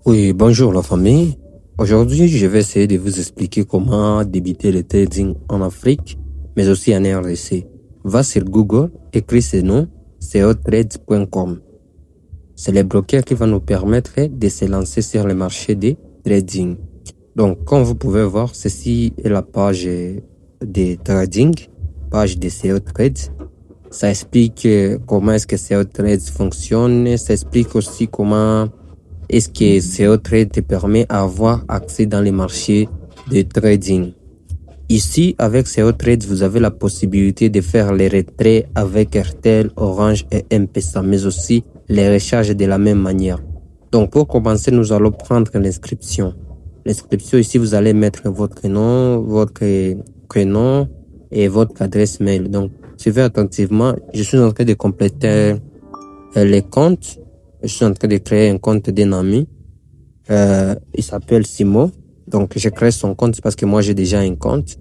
Oui, bonjour la famille. Aujourd'hui, je vais essayer de vous expliquer comment débuter le trading en Afrique, mais aussi en RDC. Va sur Google, écris ce nom, cotrades.com. C'est le broker qui va nous permettre de se lancer sur le marché des trading. Donc, comme vous pouvez voir, ceci est la page de trading, page de CO Trades. Ça explique comment est-ce que CO Trades fonctionne. Ça explique aussi comment est-ce que CO Trade te permet d'avoir accès dans les marchés de trading. Ici, avec CO Trade, vous avez la possibilité de faire les retraits avec RTL, Orange et M-Pesa, mais aussi les recharges de la même manière. Donc, pour commencer, nous allons prendre l'inscription. L'inscription, ici, vous allez mettre votre nom, votre prénom et votre adresse mail. Donc, suivez attentivement. Je suis en train de compléter les comptes. Je suis en train de créer un compte d'un ami. Il s'appelle Simo. Donc, j'ai créé son compte parce que moi, j'ai déjà un compte.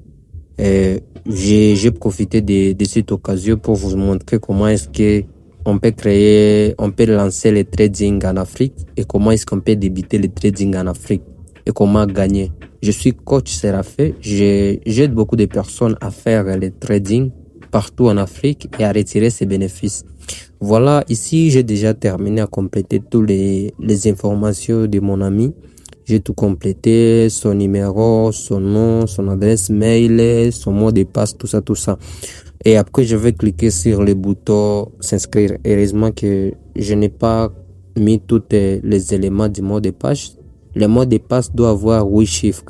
J'ai profité de cette occasion pour vous montrer comment est-ce que on peut lancer le trading en Afrique et comment est-ce qu'on peut débuter le trading en Afrique et comment gagner. Je suis coach Séraphin. J'aide beaucoup de personnes à faire le trading partout en Afrique et à retirer ses bénéfices. Voilà, ici, j'ai déjà terminé à compléter toutes les informations de mon ami. J'ai tout complété, son numéro, son nom, son adresse mail, son mot de passe, tout ça. Et après, je vais cliquer sur le bouton s'inscrire. Heureusement que je n'ai pas mis tous les éléments du mot de passe. Le mot de passe doit avoir 8 chiffres.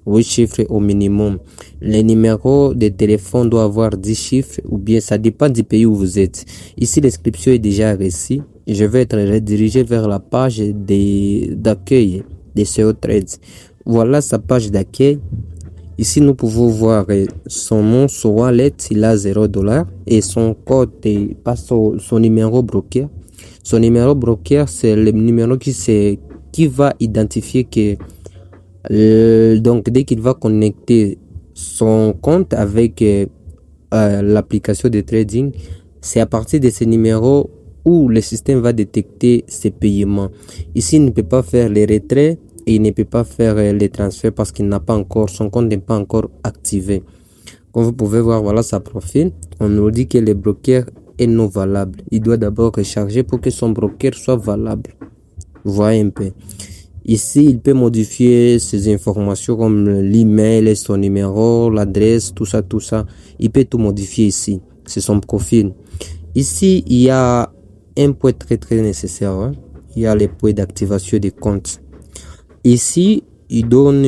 8 chiffres au minimum. Le numéro de téléphone doit avoir 10 chiffres ou bien ça dépend du pays où vous êtes. Ici, l'inscription est déjà réussie. Je vais être redirigé vers la page d'accueil de CO Trades. Voilà sa page d'accueil. Ici, nous pouvons voir son nom, son wallet, il a $0 et son code, pas son numéro broker. Son numéro broker, c'est le numéro qui va identifier que donc dès qu'il va connecter son compte avec l'application de trading, c'est à partir de ce numéro où le système va détecter ses paiements. Ici, il ne peut pas faire les retraits et il ne peut pas faire les transferts parce qu'il n'a pas encore, son compte n'est pas encore activé. Comme vous pouvez voir, voilà sa profil. On nous dit que le broker est non valable. Il doit d'abord recharger pour que son broker soit valable. Vous voyez un peu. Ici, il peut modifier ses informations comme l'email, son numéro, l'adresse, tout ça. Il peut tout modifier ici. C'est son profil. Ici, il y a un point très nécessaire. Hein. Il y a les points d'activation des comptes. Ici, il donne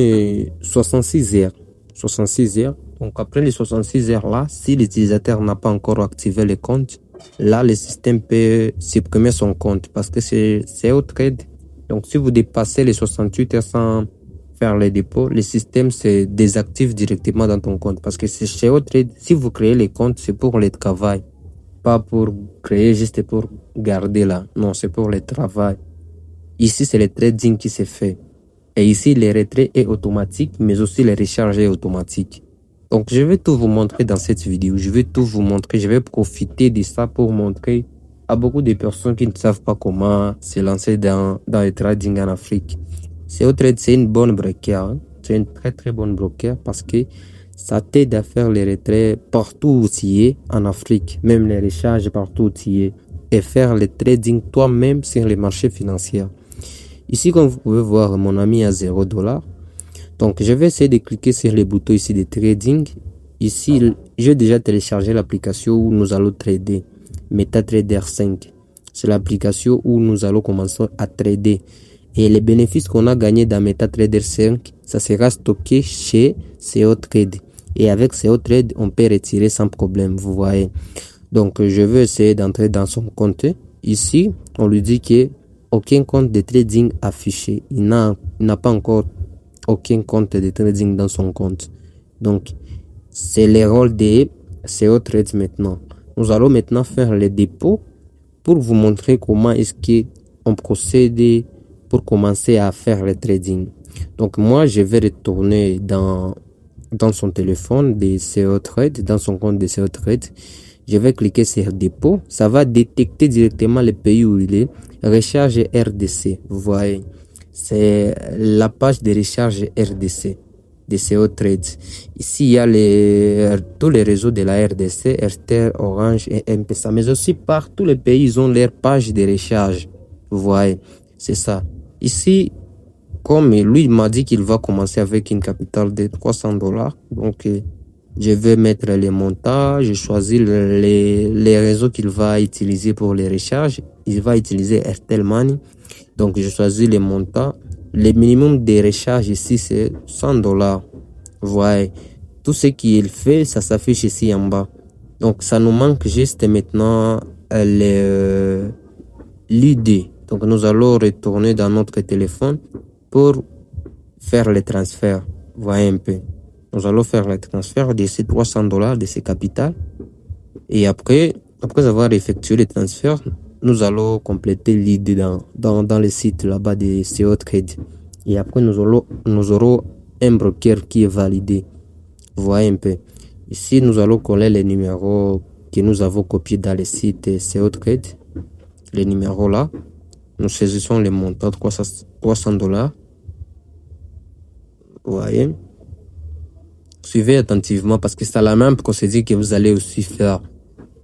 66 heures. 66 heures. Donc, après les 66 heures là, si l'utilisateur n'a pas encore activé le compte, là, le système peut supprimer son compte parce que c'est au trade. Donc, si vous dépassez les 68 heures sans faire les dépôts, le système se désactive directement dans ton compte. Parce que c'est chez Trade, si vous créez les comptes, c'est pour le travail. Pas pour créer juste pour garder là. Non, c'est pour le travail. Ici, c'est le trading qui se fait. Et ici, le retrait est automatique, mais aussi le recharge est automatique. Donc, je vais tout vous montrer dans cette vidéo. Je vais tout vous montrer. Je vais profiter de ça pour montrer à beaucoup de personnes qui ne savent pas comment se lancer dans le trading en Afrique. CO Trade, c'est une bonne broker. Hein? C'est une très bonne broker parce que ça t'aide à faire les retraits partout où tu es en Afrique, même les recharges partout où tu es, et faire le trading toi-même sur les marchés financiers. Ici, comme vous pouvez voir, mon ami a $0. Donc, je vais essayer de cliquer sur le bouton ici de trading. Ici, j'ai déjà téléchargé l'application où nous allons trader. MetaTrader 5. C'est l'application où nous allons commencer à trader. Et les bénéfices qu'on a gagnés dans MetaTrader 5, ça sera stocké chez CO Trade. Et avec CO Trade, on peut retirer sans problème, vous voyez. Donc, je vais essayer d'entrer dans son compte. Ici, on lui dit que aucun compte de trading affiché. Il n'a pas encore aucun compte de trading dans son compte. Donc, c'est le rôle de CO Trade maintenant. Nous allons maintenant faire les dépôts pour vous montrer comment est-ce qu'on procède pour commencer à faire le trading. Donc, moi, je vais retourner dans son téléphone de CO Trade, dans son compte de CO Trade. Je vais cliquer sur dépôt. Ça va détecter directement le pays où il est. Recharge RDC. Vous voyez. c'est la page de recharge RDC de CO Trade. Ici, il y a tous les réseaux de la RDC, RTL, Orange et M-Pesa. Mais aussi, par tous les pays, ils ont leur page de recharge. Vous voyez, c'est ça. Ici, comme lui, il m'a dit qu'il va commencer avec une capitale de $300. Donc, je vais mettre les montants. Je choisis les réseaux qu'il va utiliser pour les recharges. Il va utiliser Airtel Money. Donc, je choisis les montants. Le minimum de recharge ici, c'est $100. Voyez, tout ce qu'il fait, ça s'affiche ici en bas. Donc, ça nous manque juste maintenant l'ID. Donc, nous allons retourner dans notre téléphone pour faire le transfert. Voyez un peu. Nous allons faire le transfert de ces $300 de ces capitales. Et après avoir effectué le transfert, nous allons compléter l'ID dans le site là-bas de CO Trade. Et après, nous aurons un broker qui est validé. Vous voyez un peu. Ici, nous allons coller les numéros que nous avons copiés dans le site CO Trade. Les numéros là. Nous saisissons les montants de $300. Vous voyez. Suivez attentivement parce que c'est la même procédure que vous allez aussi faire.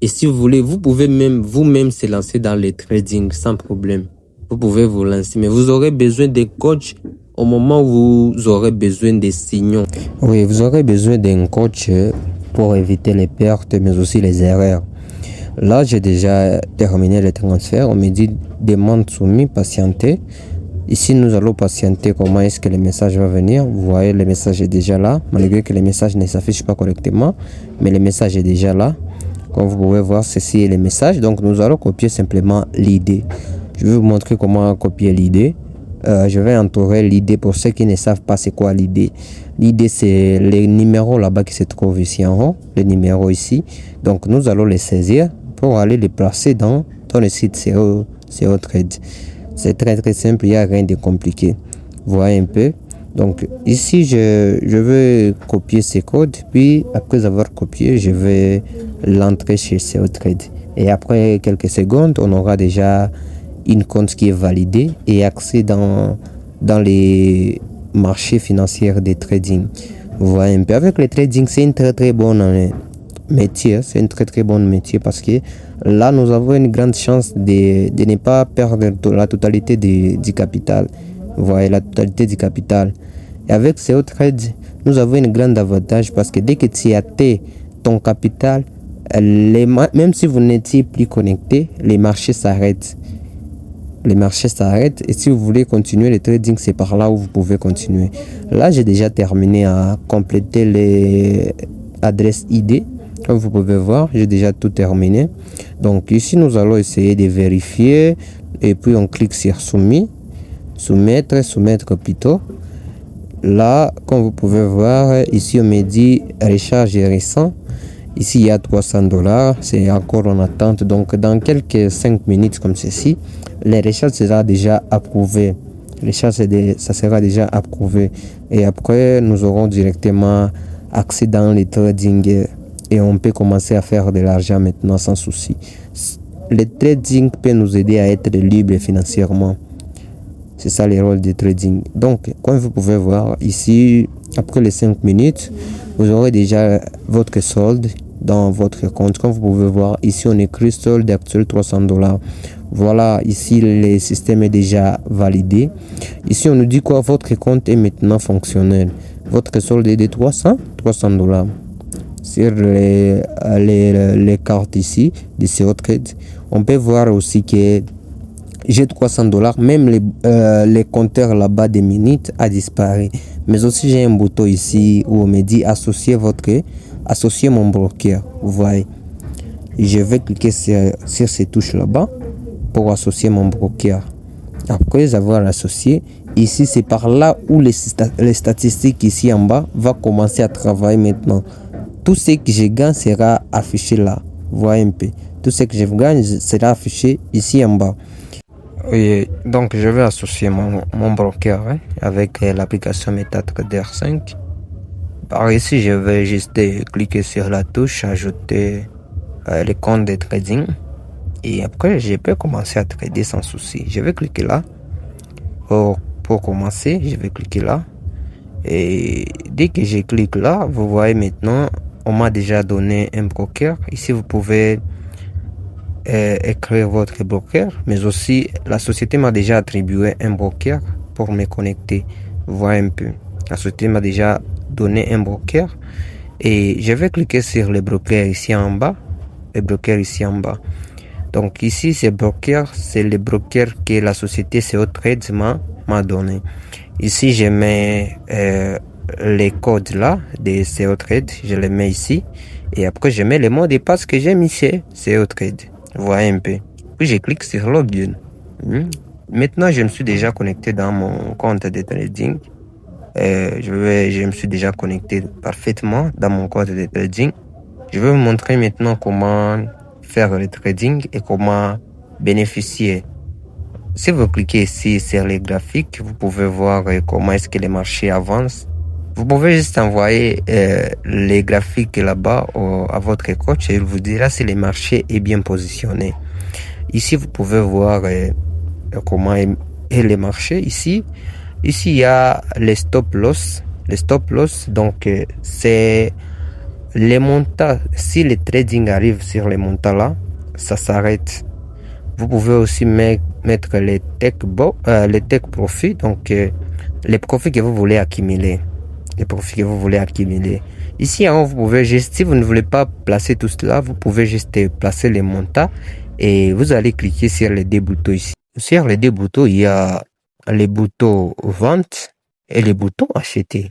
Et si vous voulez, vous pouvez même vous-même se lancer dans le trading sans problème. Vous pouvez vous lancer, mais vous aurez besoin de coach au moment où vous aurez besoin de signaux. Oui, vous aurez besoin d'un coach pour éviter les pertes, mais aussi les erreurs. Là, j'ai déjà terminé le transfert. On me dit demande soumise, patienter. Ici, nous allons patienter comment est-ce que le message va venir. Vous voyez, le message est déjà là, malgré que le message ne s'affiche pas correctement, mais le message est déjà là. Comme vous pouvez voir, ceci est le message. Donc, nous allons copier simplement l'idée. Je vais vous montrer comment copier l'idée. Je vais entourer l'idée pour ceux qui ne savent pas c'est quoi l'idée. L'idée, c'est les numéros là-bas qui se trouvent ici en haut, les numéros ici. Donc, nous allons les saisir pour aller les placer dans le site CO Trade. C'est très très simple, il n'y a rien de compliqué. Vous voyez un peu. Donc ici, je vais copier ces codes. Puis après avoir copié, je vais l'entrer chez CO Trade. Et après quelques secondes, on aura déjà une compte qui est validée et accès dans les marchés financiers de trading. Vous voyez un peu. Avec le trading, c'est une très très bonne métier. C'est un très très bon métier parce que là, nous avons une grande chance de ne pas perdre la totalité du capital. Vous voyez, la totalité du capital. Et avec CO Trade, nous avons un grand avantage parce que dès que tu as ton capital, même si vous n'étiez plus connecté, les marchés s'arrêtent. Les marchés s'arrêtent et si vous voulez continuer le trading, c'est par là où vous pouvez continuer. Là, j'ai déjà terminé à compléter les adresses ID. Comme vous pouvez voir, j'ai déjà tout terminé. Donc ici, nous allons essayer de vérifier et puis on clique sur soumettre plutôt. Là, comme vous pouvez voir, ici on me dit recharge récent. Ici, il y a $300, c'est encore en attente. Donc, dans quelques 5 minutes comme ceci, le recharge sera déjà approuvé. Ça sera déjà approuvé. Et après, nous aurons directement accès dans le trading et on peut commencer à faire de l'argent maintenant sans souci. Le trading peut nous aider à être libre financièrement. C'est ça le rôle du trading. Donc, comme vous pouvez voir ici, après les 5 minutes, vous aurez déjà votre solde dans votre compte. Comme vous pouvez voir, ici on écrit solde actuel $300. Voilà, ici le système est déjà validé. Ici on nous dit quoi? Votre compte est maintenant fonctionnel. Votre solde est de $300. Sur les cartes ici de CO Trade, on peut voir aussi que j'ai $300. Même les compteurs là-bas des minutes a disparu. Mais aussi j'ai un bouton ici où on me dit associer mon broker. Vous voyez, je vais cliquer sur ces touches là-bas pour associer mon broker. Après avoir associé, ici c'est par là où les statistiques ici en bas va commencer à travailler maintenant. Tout ce que je gagne sera affiché là. Vous voyez un peu. Tout ce que je gagne sera affiché ici en bas. Oui, donc je vais associer mon broker avec l'application MetaTrader 5. Par ici, je vais juste cliquer sur la touche ajouter le compte de trading. Et après, je peux commencer à trader sans souci. Je vais cliquer là pour pour commencer, je vais cliquer là. Et dès que je clique là, vous voyez maintenant, on m'a déjà donné un broker. Ici, vous pouvez écrire votre broker, mais aussi la société m'a déjà attribué un broker pour me connecter. Vous voyez un peu. La société m'a déjà donné un broker et je vais cliquer sur le broker ici en bas. Le broker ici en bas. Donc ici, ce broker, c'est le broker que la société CO Trade m'a donné. Ici, je mets les codes là de CO Trade, je les mets ici. Et après, je mets les mots de passe que j'ai mis chez CO Trade. Vous voyez un peu. Puis, je clique sur Login. Maintenant, je me suis déjà connecté dans mon compte de trading. Je me suis déjà connecté parfaitement dans mon compte de trading. Je vais vous montrer maintenant comment faire le trading et comment bénéficier. Si vous cliquez ici sur les graphiques, vous pouvez voir comment est-ce que les marchés avancent. Vous pouvez juste envoyer les graphiques là-bas à votre coach et il vous dira si le marché est bien positionné. Ici, vous pouvez voir comment est le marché. Ici, il y a les stop loss. Les stop loss, donc c'est les montants. Si le trading arrive sur les montants là, ça s'arrête. Vous pouvez aussi mettre les tech profits, donc les profits que vous voulez accumuler. Les profits que vous voulez accumuler. Ici en haut, vous pouvez juste, si vous ne voulez pas placer tout cela, vous pouvez juste placer les montants et vous allez cliquer sur les deux boutons ici. Sur les deux boutons, il y a les boutons vente et les boutons acheter.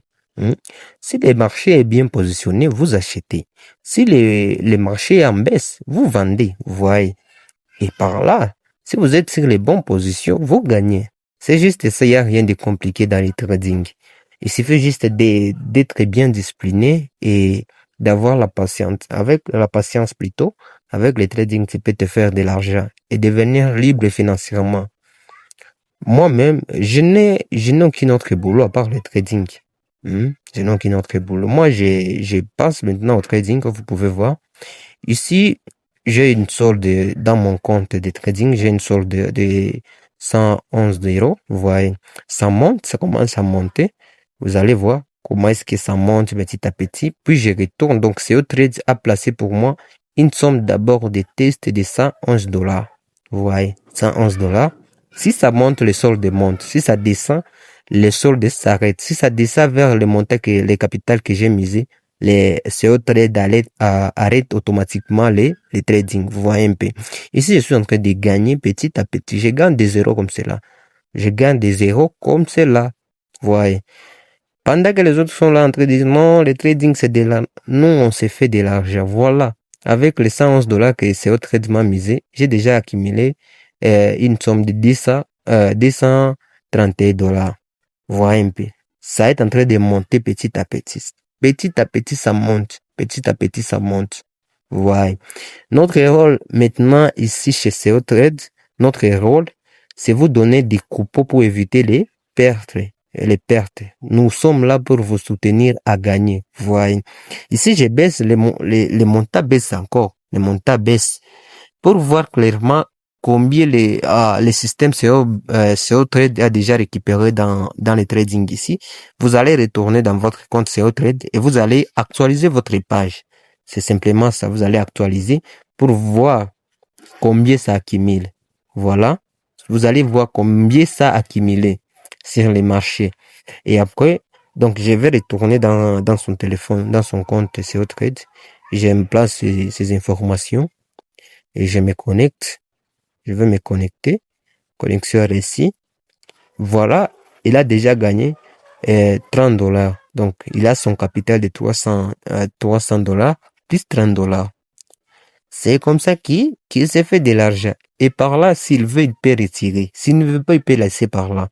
Si le marché est bien positionné, vous achetez. Si le marché est en baisse, vous vendez. Vous voyez. Et par là, si vous êtes sur les bonnes positions, vous gagnez. C'est juste ça, il n'y a rien de compliqué dans le trading. Il suffit juste d'être bien discipliné et d'avoir la patience. Avec la patience plutôt, avec le trading, tu peux te faire de l'argent et devenir libre financièrement. Moi-même, je n'ai aucun autre boulot à part le trading. Je n'ai aucun autre boulot. Moi, je passe maintenant au trading, comme vous pouvez voir. Ici, j'ai une solde dans mon compte de trading, j'ai une solde de 111 €. Vous voyez, ça monte, ça commence à monter. Vous allez voir comment est-ce que ça monte petit à petit. Puis je retourne. Donc, CO Trade a placé pour moi une somme d'abord de test de 111 $. Vous voyez, 111 $. Si ça monte, le solde monte. Si ça descend, le solde s'arrête. Si ça descend vers le montant les capitales que j'ai misé, les CO Trade arrête automatiquement les trading. Vous voyez un peu. Ici, je suis en train de gagner petit à petit. Je gagne des zéros comme cela. Je gagne des zéros comme cela. Vous voyez. Pendant que les autres sont là en train de dire non, le trading c'est de l'argent. Nous, on s'est fait de l'argent. Voilà. Avec les 111 $ que CO Trade m'a misé, j'ai déjà accumulé une somme de 231 $. Vous voyez un peu. Ça est en train de monter petit à petit. Petit à petit, ça monte. Petit à petit, ça monte. Vous voyez. Notre rôle maintenant ici chez CO Trade, notre rôle, c'est vous donner des coupons pour éviter les pertes. Nous sommes là pour vous soutenir à gagner. Vous voyez. Ici, je baisse les montants baissent encore. Les montants baissent. Pour voir clairement combien les systèmes CO Trade a déjà récupéré dans les trading ici, vous allez retourner dans votre compte CO Trade et vous allez actualiser votre page. C'est simplement ça, vous allez actualiser pour voir combien ça accumule. Voilà, vous allez voir combien ça a accumulé sur les marchés. Et après, donc je vais retourner dans son téléphone, dans son compte CO Trade. Je me place ces informations et je me connecte. Je vais me connecter. Connexion réussie. Voilà, il a déjà gagné 30 $. Donc, il a son capital de 300 $ plus 30 $. C'est comme ça qu'il s'est fait de l'argent. Et par là, s'il veut, il peut retirer. S'il ne veut pas, il peut laisser par là.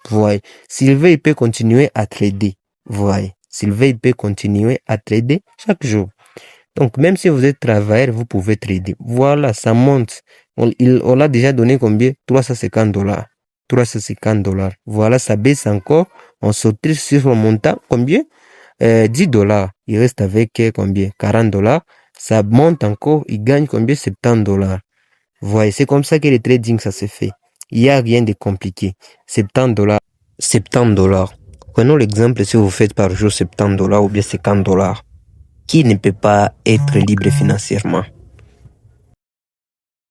Vous voyez. S'il veut, il peut continuer à trader. Vous voyez. S'il veut, il peut continuer à trader chaque jour. Donc, même si vous êtes travailleur, vous pouvez trader. Voilà, ça monte. On a déjà donné combien? 350 $. 350 $. Voilà, ça baisse encore. On saute sur le montant. Combien? 10 $. Il reste avec combien? 40 $. Ça monte encore. Il gagne combien? 70 $. Vous voyez, c'est comme ça que le trading, ça se fait. Il n'y a rien de compliqué. 70 $. $70. Prenons l'exemple si vous faites par jour $70 ou bien $50. Qui ne peut pas être libre financièrement?